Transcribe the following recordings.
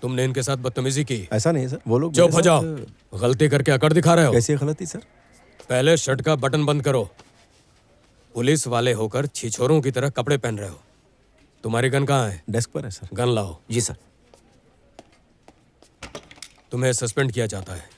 तुमने इनके साथ बदतमीजी की। ऐसा नहीं है सर, वो लोग चुप मेरे हो जाओ। साथ- गलती करके अकड़ दिखा रहे हो। कैसी गलती सर? पहले शर्ट का बटन बंद करो। पुलिस वाले होकर छिछोरों की तरह कपड़े पहन रहे हो। तुम्हारी गन कहाँ है? डेस्क पर है सर। गन लाओ। जी सर। तुम्हें सस्पेंड किया जाता है।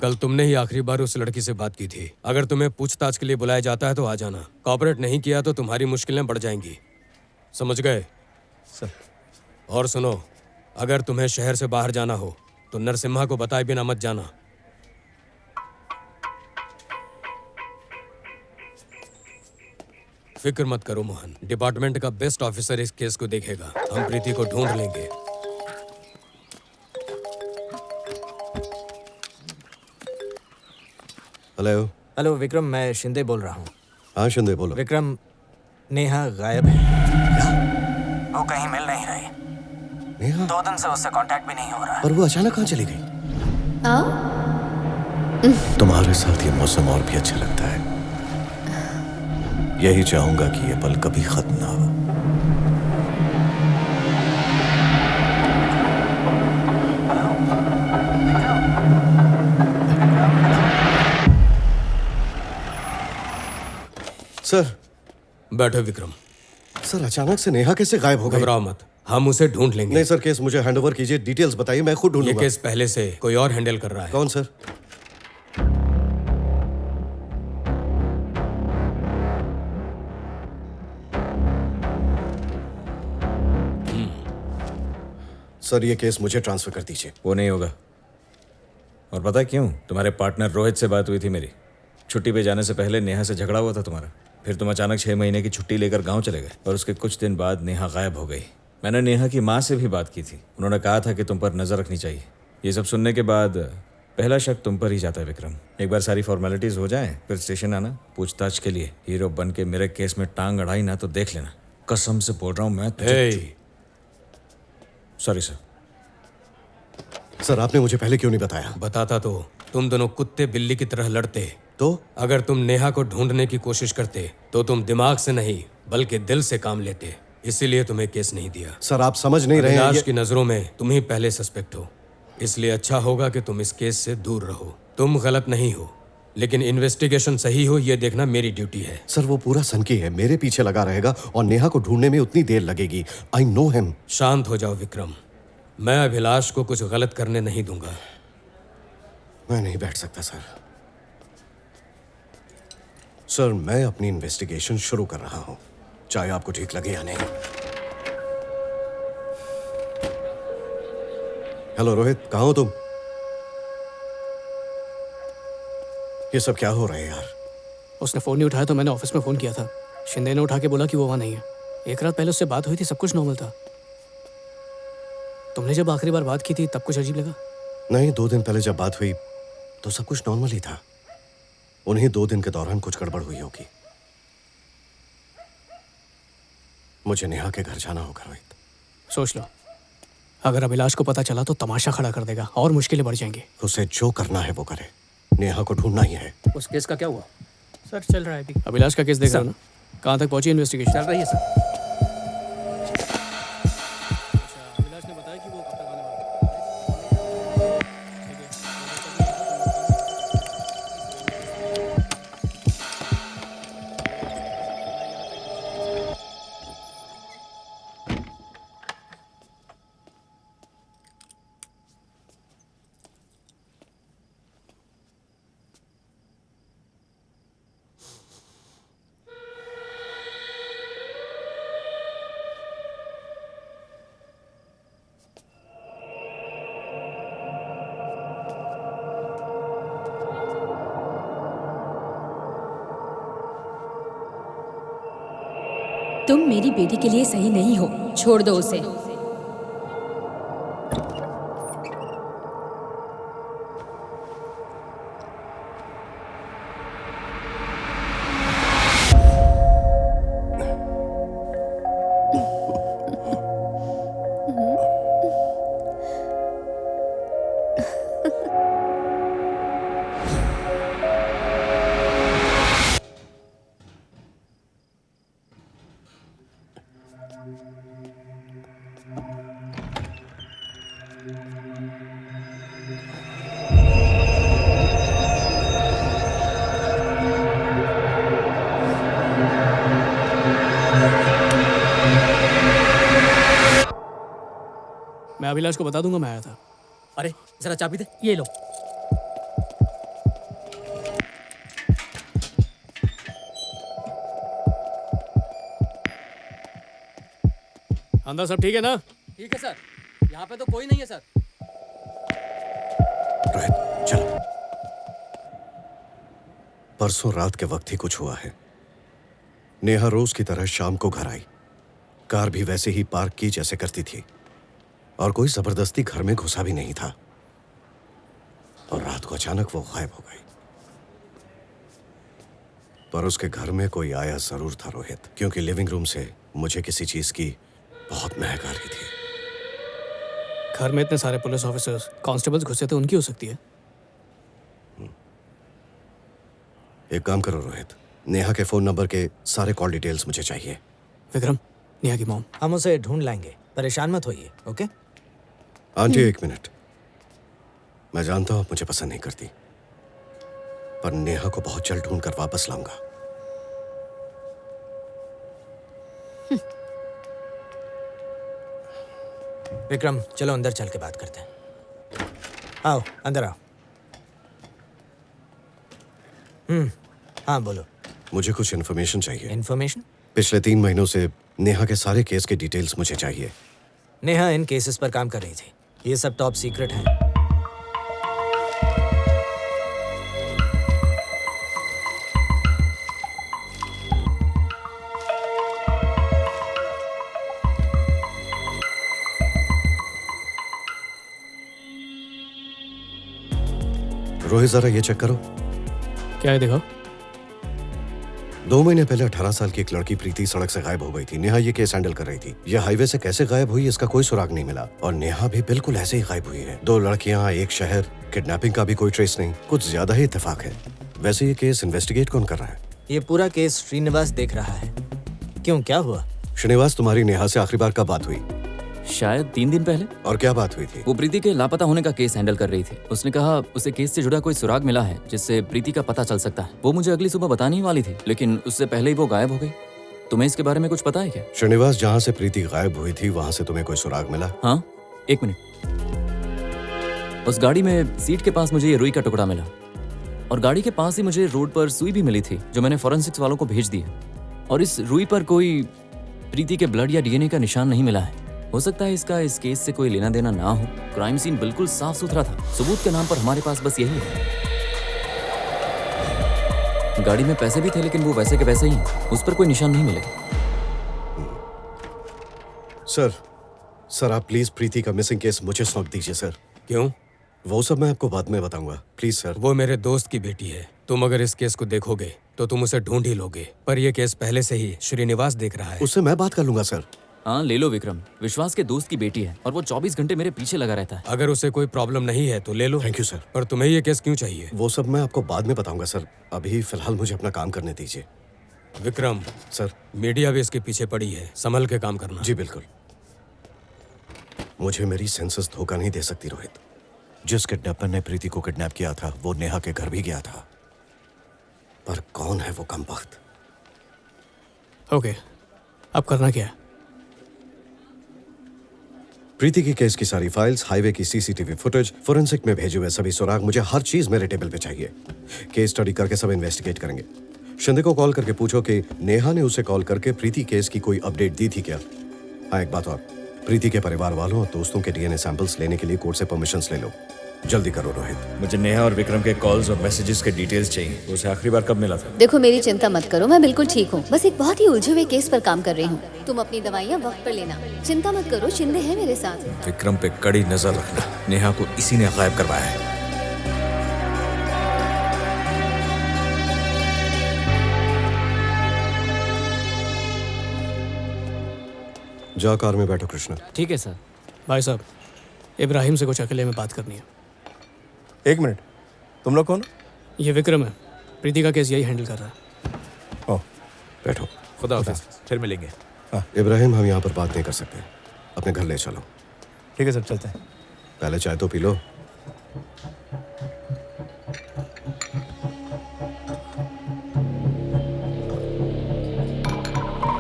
कल तुमने ही आखिरी बार उस लड़की से बात की थी। अगर तुम्हें पूछताछ के लिए बुलाया जाता है तो आ जाना। कॉपरेट नहीं किया तो तुम्हारी मुश्किलें बढ़ जाएंगी। समझ गए? सर। और सुनो, अगर तुम्हें शहर से बाहर जाना हो तो नरसिम्हा को बताए बिना मत जाना। फिक्र मत करो मोहन, डिपार्टमेंट का बेस्ट ऑफिसर इस केस को देखेगा। हम प्रीति को ढूंढ लेंगे। हेलो। हेलो विक्रम, मैं शिंदे बोल रहा हूँ। हाँ शिंदे बोलो। विक्रम, नेहा गायब है। क्या? वो कहीं मिल नहीं रही। नेहा? 2 दिन से उससे कांटेक्ट भी नहीं हो रहा। पर वो अचानक कहाँ चली गई? तुम्हारे साथ ये मौसम और भी अच्छा लगता है। यही चाहूंगा कि ये पल कभी खत्म ना हो। सर। बैठो विक्रम। सर अचानक से नेहा कैसे गायब हो गई? घबराओ मत, हम उसे ढूंढ लेंगे। नहीं सर, केस मुझे हैंडओवर कीजिए। डिटेल्स बताइए, मैं खुद ये ढूंढूंगा। केस पहले से कोई और हैंडल कर रहा है। कौन सर? सर ये केस मुझे ट्रांसफर कर दीजिए। वो नहीं होगा। और पता है क्यों? तुम्हारे पार्टनर रोहित से बात हुई थी मेरी। छुट्टी पे जाने से पहले नेहा से झगड़ा हुआ था तुम्हारा। फिर तुम अचानक 6 महीने की छुट्टी लेकर गांव चले गए और उसके कुछ दिन बाद नेहा गायब हो गई। मैंने नेहा की माँ से भी बात की थी। उन्होंने कहा था कि तुम पर नज़र रखनी चाहिए। ये सब सुनने के बाद पहला शक तुम पर ही जाता है विक्रम। एक बार सारी फॉर्मेलिटीज हो जाएं, फिर स्टेशन आना पूछताछ के लिए। हीरो बन के मेरे केस में टांग अड़ाई ना तो देख लेना। कसम से बोल रहा हूँ मैं। Sorry sir. सर आपने मुझे पहले क्यों नहीं बताया? बताता तो तुम दोनों कुत्ते बिल्ली की तरह लड़ते। तो अगर तुम नेहा को ढूंढने की कोशिश करते तो तुम दिमाग से नहीं बल्कि दिल से काम लेते। इसीलिए तुम्हें केस नहीं दिया। सर आप समझ नहीं रहे हैं। अविनाश की नजरों में तुम ही पहले सस्पेक्ट हो। इसलिए अच्छा होगा कि तुम इस केस से दूर रहो। तुम गलत नहीं हो, लेकिन इन्वेस्टिगेशन सही हो ये देखना मेरी ड्यूटी है। सर वो पूरा सनकी है, मेरे पीछे लगा रहेगा और नेहा को ढूंढने में उतनी देर लगेगी। I know him. शांत हो जाओ विक्रम, मैं अभिलाष को कुछ गलत करने नहीं दूंगा। मैं नहीं बैठ सकता सर। सर मैं अपनी इन्वेस्टिगेशन शुरू कर रहा हूं, चाहे आपको ठीक लगे या नहीं। हेलो रोहित, कहाँ हो तुम? ये सब क्या हो रहा है यार? उसने फ़ोन नहीं उठाया तो मैंने ऑफिस में फ़ोन किया था। शिंदे ने उठा के बोला कि वो वहाँ नहीं है। एक रात पहले उससे बात हुई थी, सब कुछ नॉर्मल था। तुमने जब आखिरी बार बात की थी तब कुछ अजीब लगा? नहीं, 2 दिन पहले जब बात हुई तो सब कुछ नॉर्मल ही था। उन्हीं 2 दिन के दौरान कुछ गड़बड़ हुई होगी। मुझे नेहा के घर जाना होगा रोहित। सोच लो, अगर अभिलाष को पता चला तो तमाशा खड़ा कर देगा और मुश्किलें बढ़ जाएंगी। उसे जो करना है वो करे। नेहा को ढूंढना ही है। उस केस का क्या हुआ? सर चल रहा है अभी। अभिलाष का केस देख रहे हो ना? कहाँ तक पहुंची इन्वेस्टिगेशन? चल रही है सर। अभिलाष ने बताया कि वो कब तक आने वाला है। ठीक है। तुम मेरी बेटी के लिए सही नहीं हो, छोड़ दो उसे। मैं अभिलाष को बता दूंगा मैं आया था। अरे जरा चाबी दे। ये लो। अंदर सब ठीक है ना? ठीक है सर, यहाँ पे तो कोई नहीं है सर। रोहित चलो। परसों रात के वक्त ही कुछ हुआ है। नेहा रोज की तरह शाम को घर आई। कार भी वैसे ही पार्क की जैसे करती थी और कोई जबरदस्ती घर में घुसा भी नहीं था। और रात को अचानक वो गायब हो गई। पर उसके घर में कोई आया जरूर था रोहित, क्योंकि लिविंग रूम से मुझे किसी चीज की बहुत महक आ रही थी। घर में इतने सारे पुलिस ऑफिसर्स, कांस्टेबल्स घुसे थे, उनकी हो सकती है। एक काम करो रोहित, नेहा के फोन नंबर के सारे कॉल डिटेल्स मुझे चाहिए। विक्रम, नेहा की मॉम। हम उसे ढूंढ लाएंगे, परेशान मत होइए। ओके? आंटी एक मिनट। मैं जानता हूं आप मुझे पसंद नहीं करती, पर नेहा को बहुत जल्द ढूंढ कर वापस लाऊंगा। विक्रम चलो अंदर चल के बात करते हैं। आओ अंदर आओ। हाँ बोलो। मुझे कुछ इन्फॉर्मेशन चाहिए। इन्फॉर्मेशन? पिछले 3 महीनों से नेहा के सारे केस के डिटेल्स मुझे चाहिए। नेहा इन केसेस पर काम कर रही थी। ये सब टॉप सीक्रेट हैं। रोहित जरा ये चेक करो। क्या है देखो? 2 महीने पहले 18 साल की एक लड़की प्रीति सड़क से गायब हो गई थी। नेहा ये केस हैंडल कर रही थी। यह हाईवे से कैसे गायब हुई इसका कोई सुराग नहीं मिला, और नेहा भी बिल्कुल ऐसे ही गायब हुई है। 2 लड़कियां, एक शहर, किडनैपिंग का भी कोई ट्रेस नहीं। कुछ ज्यादा ही इत्तेफाक है। वैसे ये केस इन्वेस्टिगेट कौन कर रहा है? ये पूरा केस श्रीनिवास देख रहा है। क्यों, क्या हुआ? श्रीनिवास, तुम्हारी नेहा से आखिरी बार कब बात हुई शायद 3 दिन पहले। और क्या बात हुई थी? वो प्रीति के लापता होने का केस हैंडल कर रही थी। उसने कहा उसे केस से जुड़ा कोई सुराग मिला है जिससे प्रीति का पता चल सकता है। वो मुझे अगली सुबह बताने ही वाली थी, लेकिन उससे पहले ही वो गायब हो गई। तुम्हें इसके बारे में कुछ पता है क्या? श्रीनिवास, जहाँ से प्रीति गायब हुई थी वहां से तुम्हें कोई सुराग मिला? हाँ, 1 मिनट। उस गाड़ी में सीट के पास मुझे ये रुई का टुकड़ा मिला, और गाड़ी के पास ही मुझे रोड पर सुई भी मिली थी जो मैंने फॉरेंसिक्स वालों को भेज दी है। और इस रुई पर कोई प्रीति के ब्लड या डीएनए का निशान नहीं मिला है। हो सकता है इसका इस केस से कोई लेना देना ना हो। क्राइम सीन बिल्कुल साफ सुथरा था। सबूत के नाम पर हमारे पास बस यही है। गाड़ी में पैसे भी थे, लेकिन वो वैसे के वैसे ही हैं। उस पर कोई निशान नहीं मिले। सर आप प्लीज प्रीति का मिसिंग केस मुझे सौंप दीजिए सर। क्यों? वो सब मैं आपको बाद में बताऊंगा, प्लीज सर। वो मेरे दोस्त की बेटी है। तुम अगर इस केस को देखोगे तो तुम उसे ढूंढ ही लोगे, पर यह केस पहले से ही श्रीनिवास देख रहा है। उससे मैं बात कर लूंगा सर। हाँ ले लो विक्रम, विश्वास के दोस्त की बेटी है और वो 24 घंटे मेरे पीछे लगा रहता है। अगर उसे कोई प्रॉब्लम नहीं है तो ले लो। Thank you sir. पर तुम्हें ये केस क्यों चाहिए? वो सब मैं आपको बाद में बताऊंगा सर। अभी फिलहाल मुझे अपना काम करने दीजिए। विक्रम सर। मीडिया भी इसके पीछे पड़ी है, संभल के काम करना। जी बिल्कुल। मुझे मेरी सेंसेस धोखा नहीं दे सकती रोहित। जिस किडनैपर ने प्रीति को किडनैप किया था वो नेहा के घर भी गया था, पर कौन है वो कमबख्त? ओके, अब करना क्या है? प्रीति की केस की सारी फाइल्स, हाईवे की सीसीटीवी फुटेज, फोरेंसिक में भेजे हुए सभी सुराग, मुझे हर चीज मेरे टेबल पे चाहिए। केस स्टडी करके सब इन्वेस्टिगेट करेंगे। शिंदे को कॉल करके पूछो कि नेहा ने उसे कॉल करके प्रीति केस की कोई अपडेट दी थी क्या। हाँ एक बात और, प्रीति के परिवार वालों और दोस्तों के डीएनए सैंपल्स लेने के लिए कोर्ट से परमिशंस ले लो। जल्दी करो रोहित। मुझे नेहा और विक्रम के कॉल्स और मैसेजेस के डिटेल्स चाहिए। उसे आखिरी बार कब मिला था? देखो मेरी चिंता मत करो, मैं बिल्कुल ठीक हूँ। बस एक बहुत ही उलझे हुए केस पर काम कर रही हूँ। तुम अपनी दवाइयाँ वक्त पर लेना, चिंता मत करो, शिंदे है मेरे साथ। विक्रम पे कड़ी नजर रखना। नेहा को इसी ने गायब करवाया है। जा कार में बैठो कृष्णा। ठीक है सर। भाई साहब, इब्राहिम से कुछ अकेले में बात करनी है। 1 मिनट, तुम लोग कौन? ये विक्रम है, प्रीति का केस यही हैंडल कर रहा है। ओह, बैठो। खुदा हाफिज़, फिर मिलेंगे। इब्राहिम, हम यहाँ पर बात नहीं कर सकते, अपने घर ले चलो। ठीक है सब, चलते हैं। पहले चाय तो पी लो।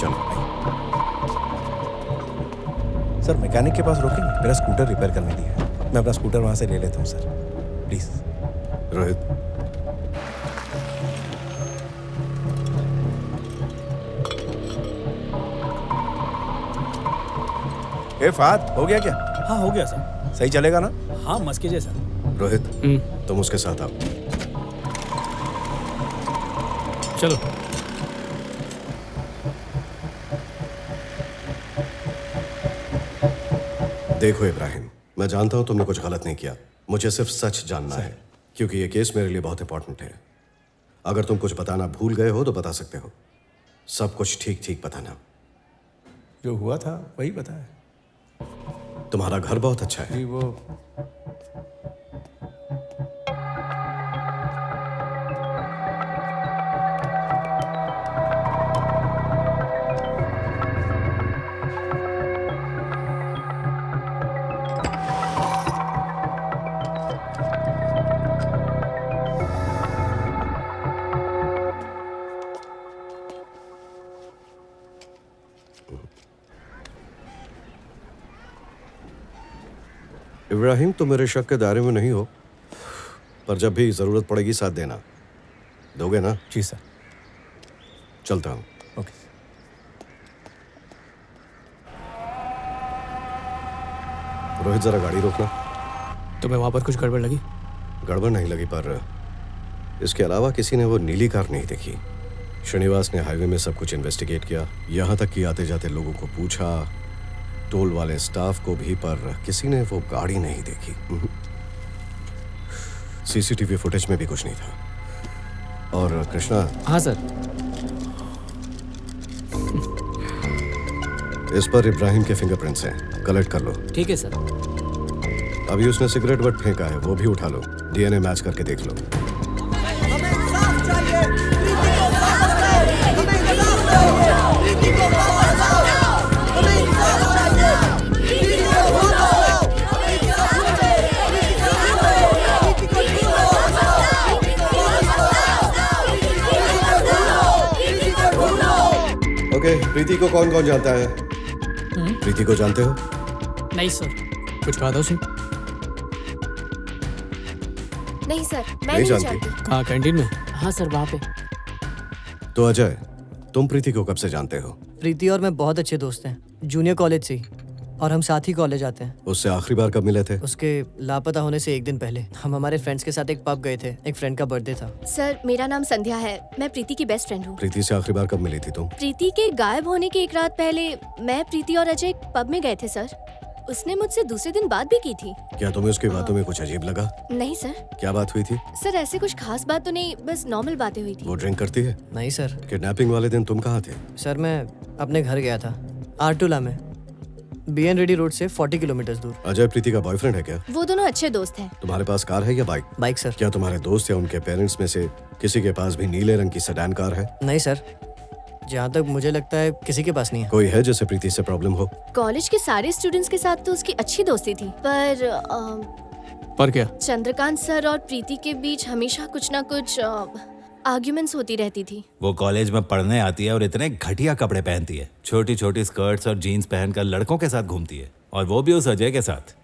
चलो सर मैकेनिक के पास रोकेंगे, मेरा स्कूटर रिपेयर करने दिया है। मैं अपना स्कूटर वहाँ से ले लेता हूँ सर, प्लीज़। रोहित, ए फात, हो गया क्या? हाँ हो गया सर। सही चलेगा ना? हाँ मस्क कीजिए सर। रोहित, तुम उसके साथ आओ। चलो। देखो इब्राहिम, मैं जानता हूं तुमने कुछ गलत नहीं किया। मुझे सिर्फ सच जानना है, क्योंकि ये केस मेरे लिए बहुत इंपॉर्टेंट है। अगर तुम कुछ बताना भूल गए हो तो बता सकते हो। सब कुछ ठीक ठीक बताना। जो हुआ था वही बताया। तुम्हारा घर बहुत अच्छा है। जी वो इब्राहिम, तुम मेरे शक के दायरे में नहीं हो, पर जब भी जरूरत पड़ेगी साथ देना। दोगे ना? जी सर। चलता हूं। ओके। रोहित, जरा गाड़ी रोकना। तुम्हें वहाँ पर कुछ गड़बड़ लगी? गड़बड़ नहीं लगी, पर इसके अलावा किसी ने वो नीली कार नहीं देखी। श्रीनिवास ने हाईवे में सब कुछ इन्वेस्टिगेट किया, यहाँ तक कि आते जाते लोगों को पूछा, टोल वाले स्टाफ को भी, पर किसी ने वो गाड़ी नहीं देखी। सीसीटीवी फुटेज में भी कुछ नहीं था। और कृष्णा। हाँ सर। इस पर इब्राहिम के फिंगरप्रिंट्स हैं, कलेक्ट कर लो। ठीक है सर। अभी उसने सिगरेट बट फेंका है, वो भी उठा लो, डीएनए मैच करके देख लो। ओके, प्रीति को कौन कौन जानता है? प्रीति को जानते हो? नहीं सर। कुछ कहा था उसने? नहीं सर, मैं नहीं नहीं जानती। जानती। कहाँ, कैंटीन में? हाँ सर, वहाँ पे। तो अजय, तुम प्रीति को कब से जानते हो? प्रीति और मैं बहुत अच्छे दोस्त हैं, जूनियर कॉलेज से ही, और हम साथ ही कॉलेज आते हैं। उससे आखिरी बार कब मिले थे? उसके लापता होने से एक दिन पहले हम हमारे फ्रेंड्स के साथ एक पब गए थे, एक फ्रेंड का बर्थडे था। सर, मेरा नाम संध्या है, मैं प्रीति की बेस्ट फ्रेंड हूँ। प्रीति से आखिरी बार कब मिली थी तुम? प्रीति के गायब होने के एक रात पहले मैं, प्रीति और अजय पब में गए थे सर। उसने मुझसे दूसरे दिन बात भी की थी। क्या तुम्हें उसकी बातों में कुछ अजीब लगा? नहीं सर। क्या बात हुई थी? सर, ऐसे कुछ खास बात तो नहीं, बस नॉर्मल बातें हुई थी। वो ड्रिंक करती है? नहीं सर। किडनैपिंग वाले दिन तुम कहाँ थे? सर, मैं अपने घर गया था, आरटूला में, बीएन रेड्डी रोड से 40 किलोमीटर दूर। अजय प्रीति का बॉयफ्रेंड है क्या? वो दोनों अच्छे दोस्त हैं। तुम्हारे पास कार है या बाइक? Bike sir. क्या तुम्हारे दोस्त या उनके पेरेंट्स में से किसी के पास भी नीले रंग की सेडान कार है? नहीं सर, जहाँ तक मुझे लगता है किसी के पास नहीं है। कोई है जिसे प्रीति से प्रॉब्लम हो? कॉलेज के सारे स्टूडेंट्स के साथ तो उसकी अच्छी दोस्ती थी, पर क्या? चंद्रकांत सर और प्रीति के बीच हमेशा कुछ ना कुछ आर्ग्यूमेंट्स होती रहती थी। वो कॉलेज में पढ़ने आती है और इतने घटिया कपड़े पहनती है, छोटी छोटी स्कर्ट्स और जीन्स पहनकर लड़कों के साथ घूमती है, और वो भी उस अजय के साथ।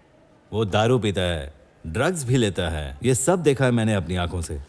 वो दारू पीता है, ड्रग्स भी लेता है, ये सब देखा है मैंने अपनी आंखों से।